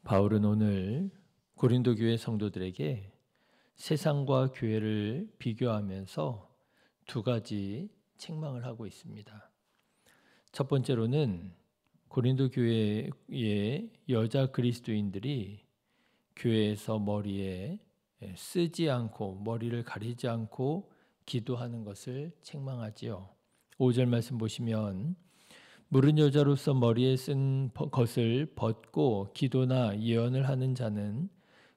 바울은 오늘 고린도 교회 성도들에게 세상과 교회를 비교하면서 두 가지 책망을 하고 있습니다. 첫 번째로는 고린도 교회의 여자 그리스도인들이 교회에서 머리에 쓰지 않고 머리를 가리지 않고 기도하는 것을 책망하지요. 5절 말씀 보시면 무른 여자로서 머리에 쓴 것을 벗고 기도나 예언을 하는 자는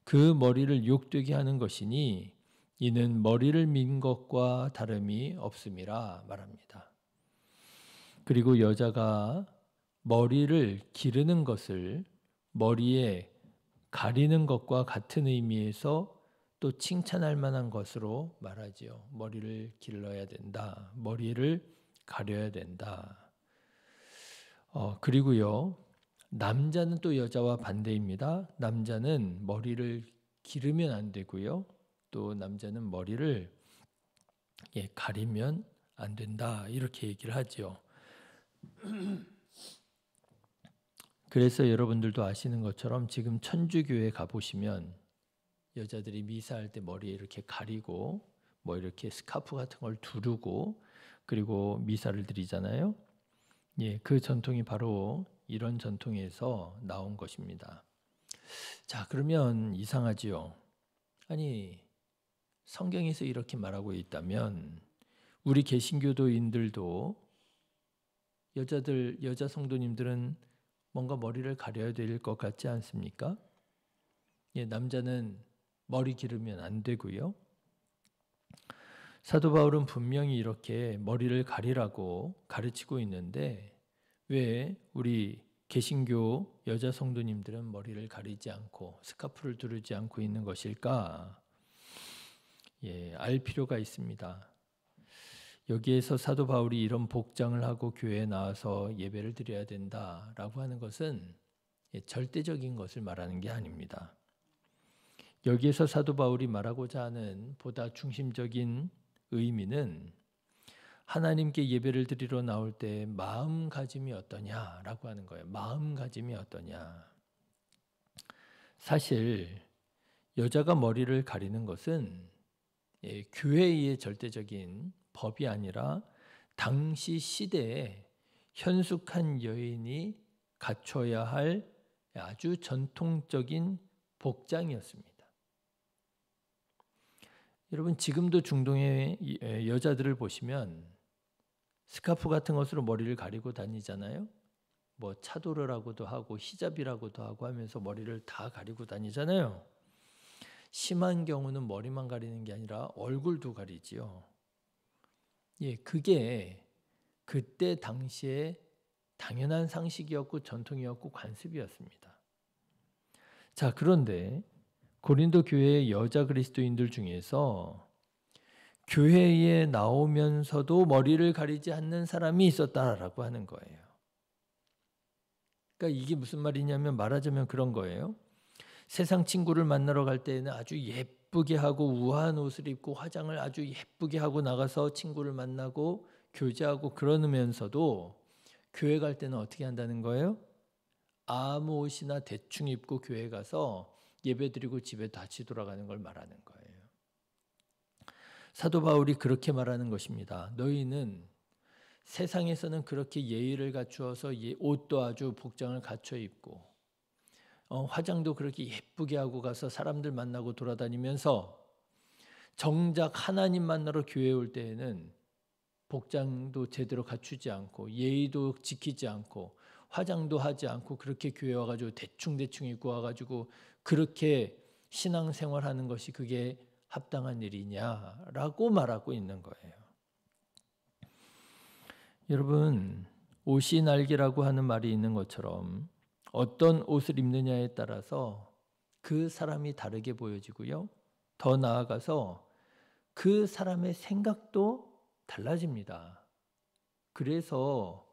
그 머리를 욕되게 하는 것이니 이는 머리를 민 것과 다름이 없음이라 말합니다. 그리고 여자가 머리를 기르는 것을 머리에 가리는 것과 같은 의미에서 또 칭찬할 만한 것으로 말하지요. 머리를 길러야 된다. 머리를 가려야 된다. 그리고요, 남자는 또 여자와 반대입니다. 남자는 머리를 기르면 안 되고요. 또 남자는 머리를 가리면 안 된다. 이렇게 얘기를 하죠. 그래서 여러분들도 아시는 것처럼 지금 천주교회 가보시면 여자들이 미사할 때 머리에 이렇게 가리고 뭐 이렇게 스카프 같은 걸 두르고 그리고 미사를 드리잖아요. 그 전통이 바로 이런 전통에서 나온 것입니다. 자, 그러면 이상하지요. 아니, 성경에서 이렇게 말하고 있다면 우리 개신교도인들도 여자 성도님들은 뭔가 머리를 가려야 될 것 같지 않습니까? 남자는 머리 기르면 안 되고요. 사도 바울은 분명히 이렇게 머리를 가리라고 가르치고 있는데 왜 우리 개신교 여자 성도님들은 머리를 가리지 않고 스카프를 두르지 않고 있는 것일까? 알 필요가 있습니다. 여기에서 사도 바울이 이런 복장을 하고 교회에 나와서 예배를 드려야 된다라고 하는 것은 절대적인 것을 말하는 게 아닙니다. 여기에서 사도 바울이 말하고자 하는 보다 중심적인 의미는 하나님께 예배를 드리러 나올 때 마음가짐이 어떠냐라고 하는 거예요. 마음가짐이 어떠냐. 사실 여자가 머리를 가리는 것은 교회의 절대적인 법이 아니라 당시 시대에 현숙한 여인이 갖춰야 할 아주 전통적인 복장이었습니다. 여러분 지금도 중동의 여자들을 보시면 스카프 같은 것으로 머리를 가리고 다니잖아요. 뭐 차도르라고도 하고 히잡이라고도 하고 하면서 머리를 다 가리고 다니잖아요. 심한 경우는 머리만 가리는 게 아니라 얼굴도 가리지요. 그게 그때 당시에 당연한 상식이었고 전통이었고 관습이었습니다. 자, 그런데 고린도 교회의 여자 그리스도인들 중에서 교회에 나오면서도 머리를 가리지 않는 사람이 있었다라고 하는 거예요. 그러니까 이게 무슨 말이냐면 말하자면 그런 거예요. 세상 친구를 만나러 갈 때는 아주 예쁘게 하고 우아한 옷을 입고 화장을 아주 예쁘게 하고 나가서 친구를 만나고 교제하고 그러면서도 교회 갈 때는 어떻게 한다는 거예요? 아무 옷이나 대충 입고 교회 가서 예배드리고 집에 다시 돌아가는 걸 말하는 거예요. 사도 바울이 그렇게 말하는 것입니다. 너희는 세상에서는 그렇게 예의를 갖추어서 옷도 아주 복장을 갖춰 입고 화장도 그렇게 예쁘게 하고 가서 사람들 만나고 돌아다니면서 정작 하나님 만나러 교회에 올 때에는 복장도 제대로 갖추지 않고 예의도 지키지 않고 화장도 하지 않고 그렇게 교회 와가지고 대충 입고 와가지고 그렇게 신앙생활하는 것이 그게 합당한 일이냐라고 말하고 있는 거예요. 여러분, 옷이 날개라고 하는 말이 있는 것처럼 어떤 옷을 입느냐에 따라서 그 사람이 다르게 보여지고요. 더 나아가서 그 사람의 생각도 달라집니다. 그래서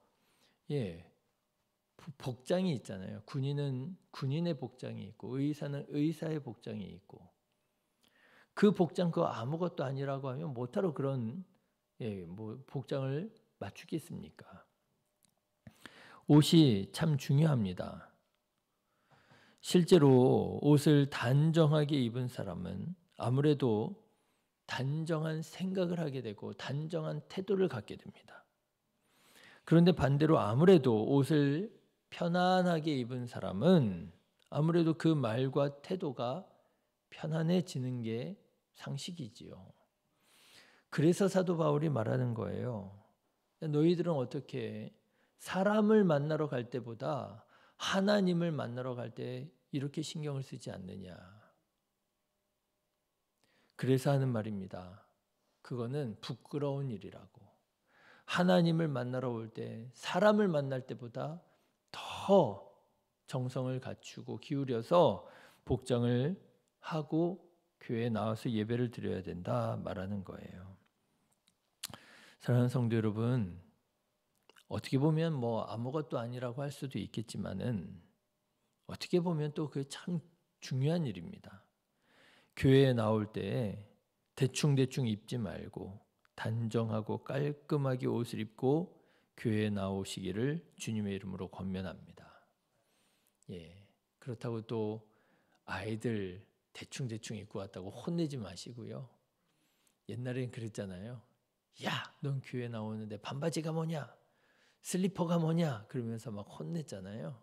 복장이 있잖아요. 군인은 군인의 복장이 있고 의사는 의사의 복장이 있고 그 복장 그거 아무것도 아니라고 하면 못하러 그런 복장을 맞추겠습니까? 옷이 참 중요합니다. 실제로 옷을 단정하게 입은 사람은 아무래도 단정한 생각을 하게 되고 단정한 태도를 갖게 됩니다. 그런데 반대로 아무래도 옷을 편안하게 입은 사람은 아무래도 그 말과 태도가 편안해지는 게 상식이지요. 그래서 사도 바울이 말하는 거예요. 너희들은 어떻게 사람을 만나러 갈 때보다 하나님을 만나러 갈 때 이렇게 신경을 쓰지 않느냐. 그래서 하는 말입니다. 그거는 부끄러운 일이라고. 하나님을 만나러 올 때 사람을 만날 때보다 더 정성을 갖추고 기울여서 복장을 하고 교회에 나와서 예배를 드려야 된다 말하는 거예요. 사랑하는 성도 여러분, 어떻게 보면 뭐 아무것도 아니라고 할 수도 있겠지만은 어떻게 보면 또 그게 참 중요한 일입니다. 교회에 나올 때 대충 입지 말고 단정하고 깔끔하게 옷을 입고 교회에 나오시기를 주님의 이름으로 권면합니다. 예, 그렇다고 또 아이들 대충 입고 왔다고 혼내지 마시고요. 옛날엔 그랬잖아요. 야, 넌 교회 나오는데 반바지가 뭐냐? 슬리퍼가 뭐냐? 그러면서 막 혼냈잖아요.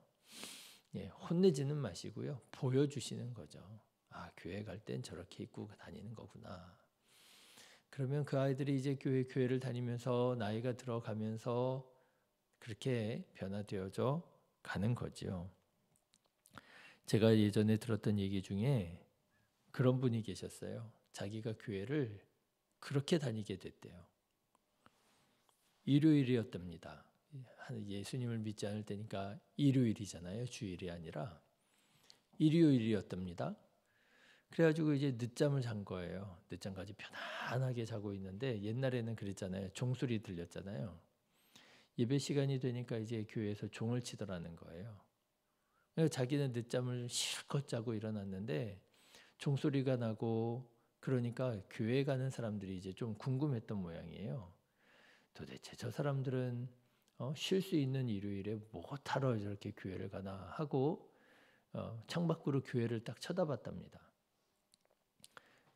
예, 혼내지는 마시고요. 보여주시는 거죠. 아, 교회 갈 땐 저렇게 입고 다니는 거구나. 그러면 그 아이들이 이제 교회를 다니면서 나이가 들어가면서 그렇게 변화되어져 가는 거죠. 제가 예전에 들었던 얘기 중에 그런 분이 계셨어요. 자기가 교회를 그렇게 다니게 됐대요. 일요일이었답니다. 예수님을 믿지 않을 때니까 일요일이잖아요. 주일이 아니라 일요일이었답니다. 그래가지고 이제 늦잠을 잔 거예요. 늦잠까지 편안하게 자고 있는데 옛날에는 그랬잖아요. 종소리 들렸잖아요. 예배 시간이 되니까 이제 교회에서 종을 치더라는 거예요. 자기는 늦잠을 실컷 자고 일어났는데 종소리가 나고 그러니까 교회 가는 사람들이 이제 좀 궁금했던 모양이에요. 도대체 저 사람들은 쉴 수 있는 일요일에 뭐하러 저렇게 교회를 가나 하고 창밖으로 교회를 딱 쳐다봤답니다.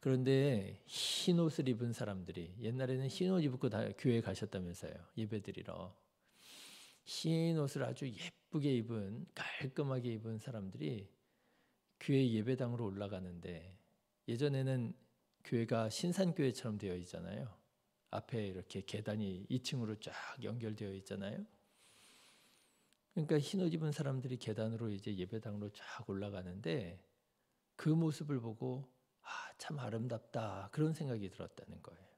그런데 흰 옷을 입은 사람들이 옛날에는 흰 옷 입고 교회에 가셨다면서요. 예배드리러. 흰 옷을 아주 예쁘게 입은 깔끔하게 입은 사람들이 교회 예배당으로 올라가는데 예전에는 교회가 신산교회처럼 되어 있잖아요. 앞에 이렇게 계단이 2층으로 쫙 연결되어 있잖아요. 그러니까 흰 옷 입은 사람들이 계단으로 이제 예배당으로 쫙 올라가는데 그 모습을 보고 아, 참 아름답다 그런 생각이 들었다는 거예요.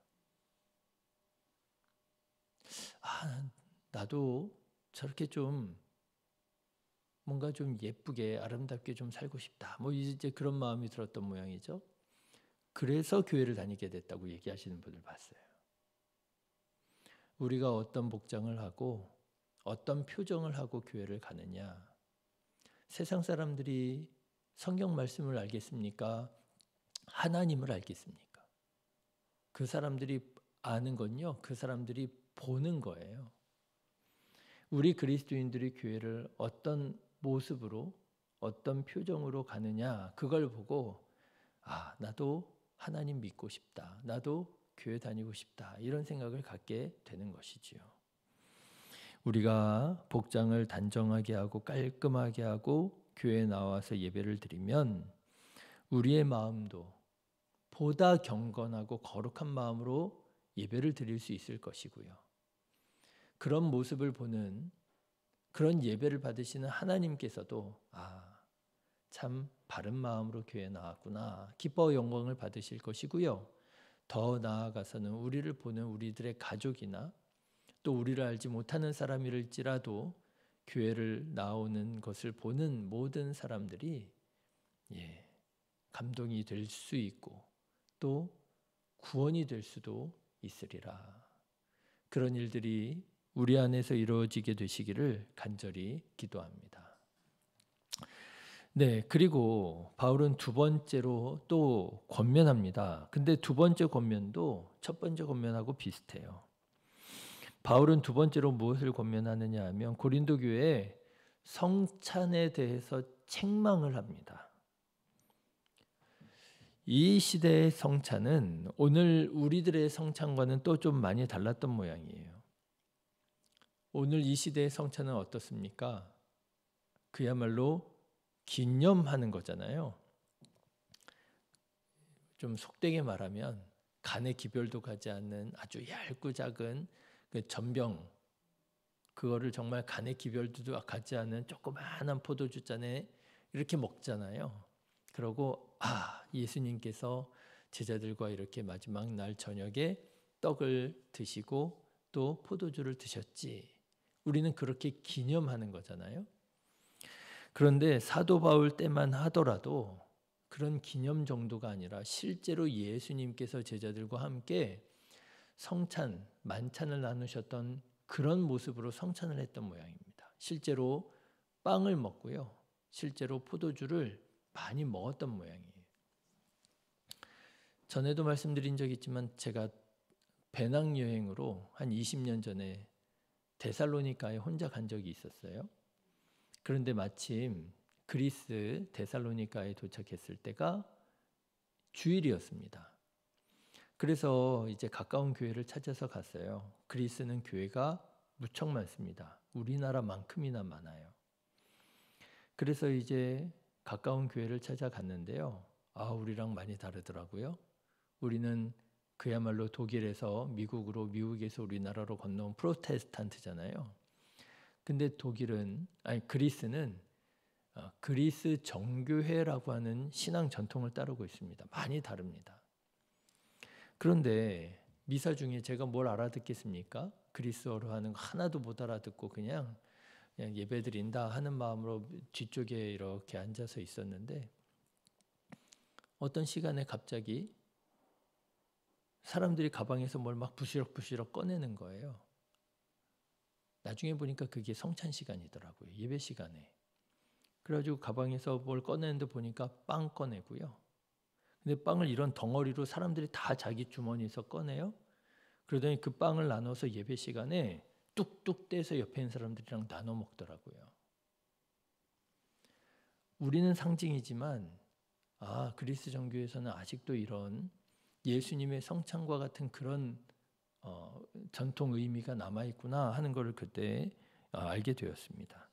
아, 나도 저렇게 좀 뭔가 좀 예쁘게 아름답게 좀 살고 싶다. 뭐 이제 그런 마음이 들었던 모양이죠. 그래서 교회를 다니게 됐다고 얘기하시는 분을 봤어요. 우리가 어떤 복장을 하고 어떤 표정을 하고 교회를 가느냐. 세상 사람들이 성경 말씀을 알겠습니까? 하나님을 알겠습니까? 그 사람들이 아는 건요. 그 사람들이 보는 거예요. 우리 그리스도인들이 교회를 어떤 모습으로 어떤 표정으로 가느냐 그걸 보고 아, 나도 하나님 믿고 싶다. 나도 교회 다니고 싶다. 이런 생각을 갖게 되는 것이지요. 우리가 복장을 단정하게 하고 깔끔하게 하고 교회에 나와서 예배를 드리면 우리의 마음도 보다 경건하고 거룩한 마음으로 예배를 드릴 수 있을 것이고요. 그런 모습을 보는 그런 예배를 받으시는 하나님께서도 아, 참 바른 마음으로 교회에 나왔구나. 기뻐 영광을 받으실 것이고요. 더 나아가서는 우리를 보는 우리들의 가족이나 또 우리를 알지 못하는 사람일지라도 교회를 나오는 것을 보는 모든 사람들이 감동이 될 수 있고 또 구원이 될 수도 있으리라. 그런 일들이 우리 안에서 이루어지게 되시기를 간절히 기도합니다. 네, 그리고 바울은 두 번째로 또 권면합니다. 근데 두 번째 권면도 첫 번째 권면하고 비슷해요. 바울은 두 번째로 무엇을 권면하느냐 하면 고린도 교회에 성찬에 대해서 책망을 합니다. 이 시대의 성찬은 오늘 우리들의 성찬과는 또 좀 많이 달랐던 모양이에요. 오늘 이 시대의 성찬은 어떻습니까? 그야말로 기념하는 거잖아요. 좀 속되게 말하면 간의 기별도 가지 않는 아주 얇고 작은 그 전병, 그거를 정말 간의 기별도 가지 않은 조그마한 포도주 잔에 이렇게 먹잖아요. 그러고 예수님께서 제자들과 이렇게 마지막 날 저녁에 떡을 드시고 또 포도주를 드셨지. 우리는 그렇게 기념하는 거잖아요. 그런데 사도 바울 때만 하더라도 그런 기념 정도가 아니라 실제로 예수님께서 제자들과 함께 성찬, 만찬을 나누셨던 그런 모습으로 성찬을 했던 모양입니다. 실제로 빵을 먹고요. 실제로 포도주를 많이 먹었던 모양이에요. 전에도 말씀드린 적이 있지만 제가 배낭여행으로 한 20년 전에 데살로니가에 혼자 간 적이 있었어요. 그런데 마침 그리스 데살로니가에 도착했을 때가 주일이었습니다. 그래서 이제 가까운 교회를 찾아서 갔어요. 그리스는 교회가 무척 많습니다. 우리나라만큼이나 많아요. 그래서 이제 가까운 교회를 찾아갔는데요. 우리랑 많이 다르더라고요. 우리는 그야말로 독일에서 미국으로, 미국에서 우리나라로 건너온 프로테스탄트잖아요. 근데 그리스는 그리스 정교회라고 하는 신앙 전통을 따르고 있습니다. 많이 다릅니다. 그런데 미사 중에 제가 뭘 알아듣겠습니까? 그리스어로 하는 거 하나도 못 알아듣고 그냥 예배드린다 하는 마음으로 뒤쪽에 이렇게 앉아서 있었는데 어떤 시간에 갑자기 사람들이 가방에서 뭘 막 부시럭부시럭 꺼내는 거예요. 나중에 보니까 그게 성찬 시간이더라고요. 예배 시간에. 그래가지고 가방에서 뭘 꺼내는데 보니까 빵 꺼내고요. 근데 빵을 이런 덩어리로 사람들이 다 자기 주머니에서 꺼내요. 그러더니 그 빵을 나눠서 예배 시간에 뚝뚝 떼서 옆에 있는 사람들이랑 나눠 먹더라고요. 우리는 상징이지만 그리스 정교에서는 아직도 이런 예수님의 성찬과 같은 그런 전통 의미가 남아있구나 하는 것을 그때 알게 되었습니다.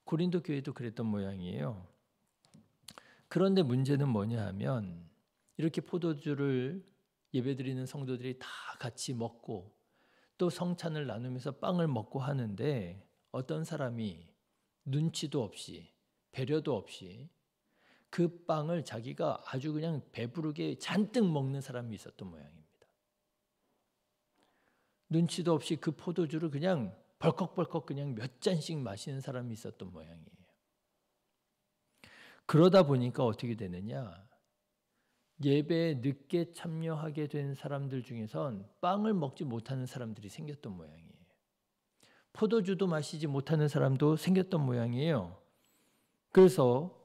고린도 교회도 그랬던 모양이에요. 그런데 문제는 뭐냐 하면 이렇게 포도주를 예배드리는 성도들이 다 같이 먹고 또 성찬을 나누면서 빵을 먹고 하는데 어떤 사람이 눈치도 없이 배려도 없이 그 빵을 자기가 아주 그냥 배부르게 잔뜩 먹는 사람이 있었던 모양입니다. 눈치도 없이 그 포도주를 그냥 벌컥벌컥 그냥 몇 잔씩 마시는 사람이 있었던 모양이에요. 그러다 보니까 어떻게 되느냐? 예배에 늦게 참여하게 된 사람들 중에선 빵을 먹지 못하는 사람들이 생겼던 모양이에요. 포도주도 마시지 못하는 사람도 생겼던 모양이에요. 그래서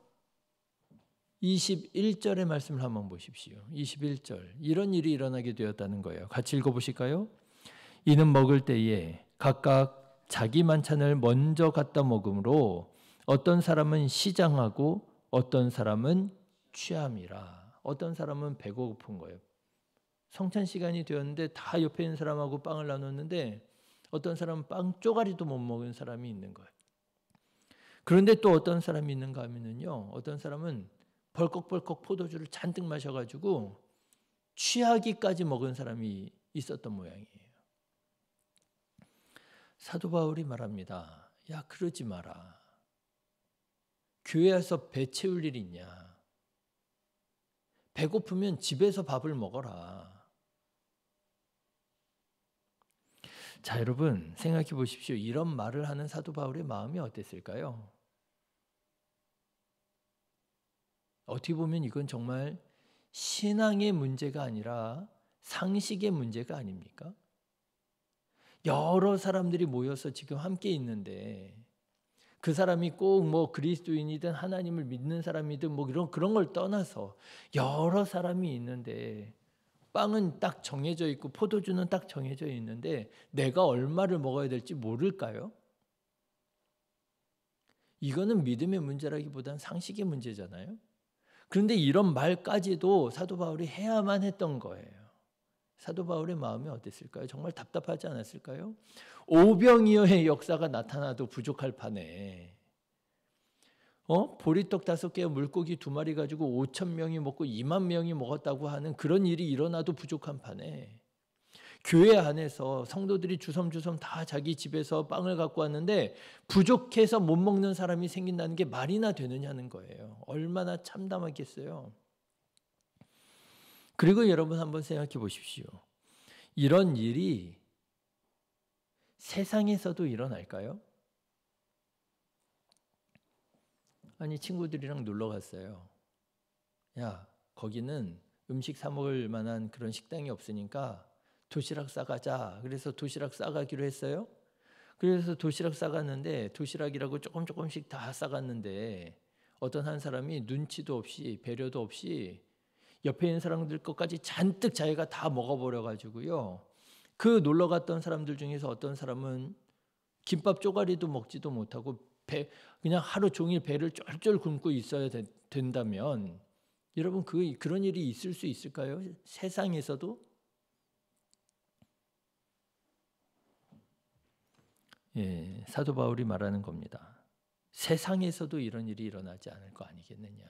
21절의 말씀을 한번 보십시오. 21절. 이런 일이 일어나게 되었다는 거예요. 같이 읽어보실까요? 이는 먹을 때에 각각 자기 만찬을 먼저 갖다 먹음으로 어떤 사람은 시장하고 어떤 사람은 취함이라. 어떤 사람은 배고픈 거예요. 성찬 시간이 되었는데 다 옆에 있는 사람하고 빵을 나눴는데 어떤 사람은 빵 쪼가리도 못 먹은 사람이 있는 거예요. 그런데 또 어떤 사람이 있는가 하면요. 어떤 사람은 벌컥벌컥 포도주를 잔뜩 마셔가지고 취하기까지 먹은 사람이 있었던 모양이에요. 사도 바울이 말합니다. 야, 그러지 마라. 교회에서 배 채울 일이 있냐. 배고프면 집에서 밥을 먹어라. 자, 여러분 생각해 보십시오. 이런 말을 하는 사도 바울의 마음이 어땠을까요? 어떻게 보면 이건 정말 신앙의 문제가 아니라 상식의 문제가 아닙니까? 여러 사람들이 모여서 지금 함께 있는데 그 사람이 꼭 뭐 그리스도인이든 하나님을 믿는 사람이든 뭐 그런 걸 떠나서 여러 사람이 있는데 빵은 딱 정해져 있고 포도주는 딱 정해져 있는데 내가 얼마를 먹어야 될지 모를까요? 이거는 믿음의 문제라기보단 상식의 문제잖아요. 그런데 이런 말까지도 사도 바울이 해야만 했던 거예요. 사도 바울의 마음이 어땠을까요? 정말 답답하지 않았을까요? 오병이어의 역사가 나타나도 부족할 판에 보리떡 5개, 물고기 2마리 가지고 5,000명이 먹고 2만 명이 먹었다고 하는 그런 일이 일어나도 부족한 판에 교회 안에서 성도들이 주섬주섬 다 자기 집에서 빵을 갖고 왔는데 부족해서 못 먹는 사람이 생긴다는 게 말이나 되느냐는 거예요. 얼마나 참담하겠어요. 그리고 여러분 한번 생각해 보십시오. 이런 일이 세상에서도 일어날까요? 아니, 친구들이랑 놀러 갔어요. 야, 거기는 음식 사 먹을 만한 그런 식당이 없으니까 도시락 싸가자. 그래서 도시락 싸가기로 했어요. 그래서 도시락 싸갔는데 도시락이라고 조금씩 다 싸갔는데 어떤 한 사람이 눈치도 없이 배려도 없이 옆에 있는 사람들 것까지 잔뜩 자기가 다 먹어버려 가지고요. 그 놀러 갔던 사람들 중에서 어떤 사람은 김밥 쪼가리도 먹지도 못하고 그냥 하루 종일 배를 쫄쫄 굶고 있어야 된다면 여러분 그런 일이 있을 수 있을까요? 세상에서도? 예, 사도 바울이 말하는 겁니다. 세상에서도 이런 일이 일어나지 않을 거 아니겠느냐.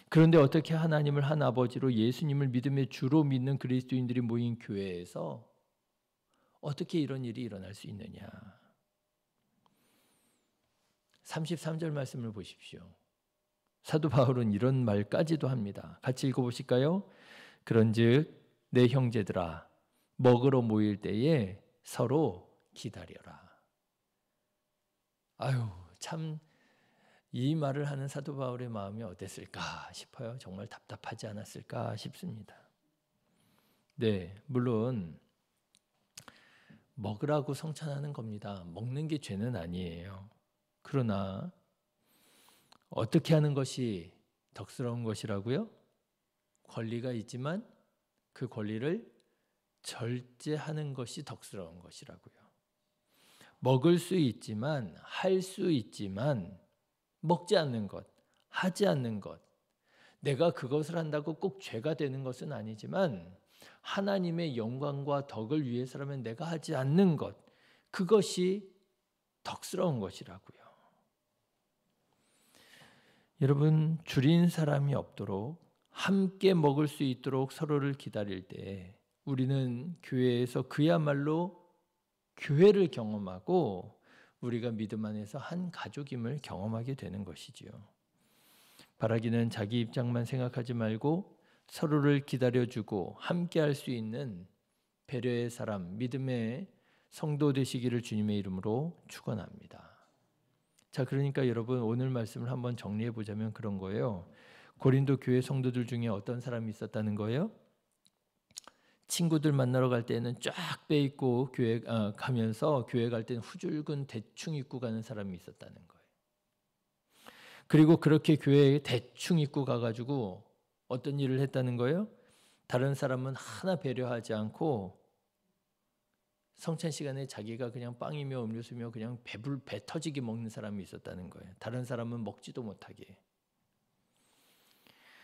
그런데 어떻게 하나님을 한 아버지로 예수님을 믿음의 주로 믿는 그리스도인들이 모인 교회에서 어떻게 이런 일이 일어날 수 있느냐. 33절 말씀을 보십시오. 사도 바울은 이런 말까지도 합니다. 같이 읽어보실까요? 그런즉 내 형제들아 먹으러 모일 때에 서로 기다려라. 아유, 참 이 말을 하는 사도 바울의 마음이 어땠을까 싶어요. 정말 답답하지 않았을까 싶습니다. 네, 물론 먹으라고 성찬하는 겁니다. 먹는 게 죄는 아니에요. 그러나 어떻게 하는 것이 덕스러운 것이라고요? 권리가 있지만 그 권리를 절제하는 것이 덕스러운 것이라고요. 먹을 수 있지만, 할 수 있지만 먹지 않는 것, 하지 않는 것, 내가 그것을 한다고 꼭 죄가 되는 것은 아니지만 하나님의 영광과 덕을 위해서라면 내가 하지 않는 것, 그것이 덕스러운 것이라고요. 여러분, 줄인 사람이 없도록 함께 먹을 수 있도록 서로를 기다릴 때 우리는 교회에서 그야말로 교회를 경험하고 우리가 믿음 안에서 한 가족임을 경험하게 되는 것이지요. 바라기는 자기 입장만 생각하지 말고 서로를 기다려주고 함께 할 수 있는 배려의 사람, 믿음의 성도 되시기를 주님의 이름으로 축원합니다. 자, 그러니까 여러분 오늘 말씀을 한번 정리해 보자면 그런 거예요. 고린도 교회 성도들 중에 어떤 사람이 있었다는 거예요? 친구들 만나러 갈 때는 쫙 빼입고 교회 가면서 교회 갈 때는 후줄근 대충 입고 가는 사람이 있었다는 거예요. 그리고 그렇게 교회에 대충 입고 가가지고 어떤 일을 했다는 거예요? 다른 사람은 하나 배려하지 않고 성찬 시간에 자기가 그냥 빵이며 음료수며 그냥 배 터지게 먹는 사람이 있었다는 거예요. 다른 사람은 먹지도 못하게.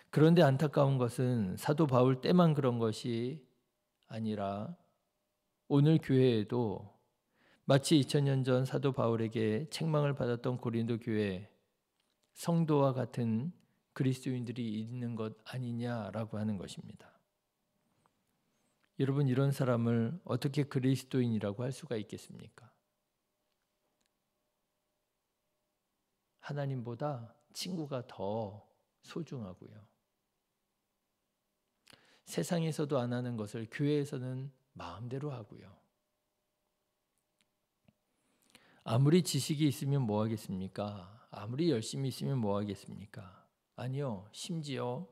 그런데 안타까운 것은 사도 바울 때만 그런 것이 아니라 오늘 교회에도 마치 2000년 전 사도 바울에게 책망을 받았던 고린도 교회 성도와 같은 그리스도인들이 있는 것 아니냐라고 하는 것입니다. 여러분, 이런 사람을 어떻게 그리스도인이라고 할 수가 있겠습니까? 하나님보다 친구가 더 소중하고요. 세상에서도 안 하는 것을 교회에서는 마음대로 하고요. 아무리 지식이 있으면 뭐 하겠습니까? 아무리 열심히 있으면 뭐 하겠습니까? 아니요. 심지어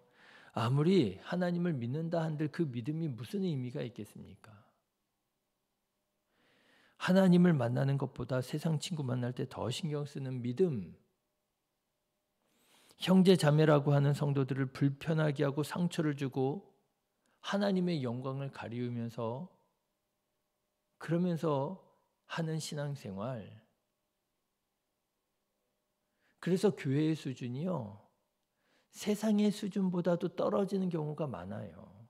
아무리 하나님을 믿는다 한들 그 믿음이 무슨 의미가 있겠습니까? 하나님을 만나는 것보다 세상 친구 만날 때 더 신경 쓰는 믿음, 형제 자매라고 하는 성도들을 불편하게 하고 상처를 주고 하나님의 영광을 가리우면서 그러면서 하는 신앙생활, 그래서 교회의 수준이요, 세상의 수준보다도 떨어지는 경우가 많아요.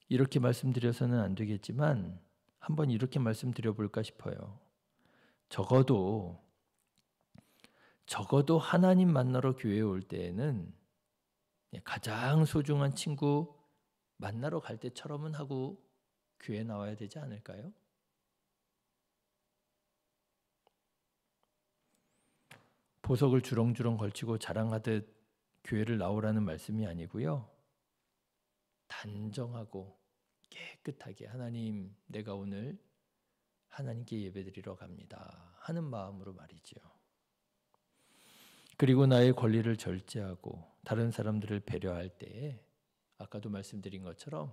이렇게 말씀드려서는 안 되겠지만 한번 이렇게 말씀드려 볼까 싶어요. 적어도 하나님 만나러 교회에 올 때에는 가장 소중한 친구 만나러 갈 때처럼은 하고 교회에 나와야 되지 않을까요? 보석을 주렁주렁 걸치고 자랑하듯 교회를 나오라는 말씀이 아니고요. 단정하고 깨끗하게 하나님, 내가 오늘 하나님께 예배드리러 갑니다 하는 마음으로 말이죠. 그리고 나의 권리를 절제하고 다른 사람들을 배려할 때에 아까도 말씀드린 것처럼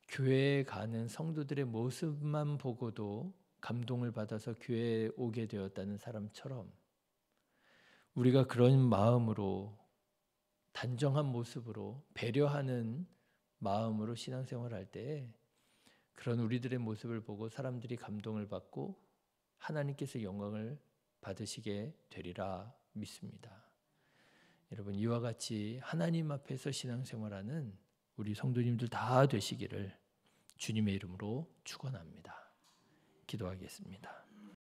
교회에 가는 성도들의 모습만 보고도 감동을 받아서 교회에 오게 되었다는 사람처럼 우리가 그런 마음으로 단정한 모습으로 배려하는 마음으로 신앙생활을 할 때에 그런 우리들의 모습을 보고 사람들이 감동을 받고 하나님께서 영광을 받으시게 되리라 믿습니다. 여러분, 이와 같이 하나님 앞에서 신앙생활하는 우리 성도님들 다 되시기를 주님의 이름으로 축원합니다. 기도하겠습니다.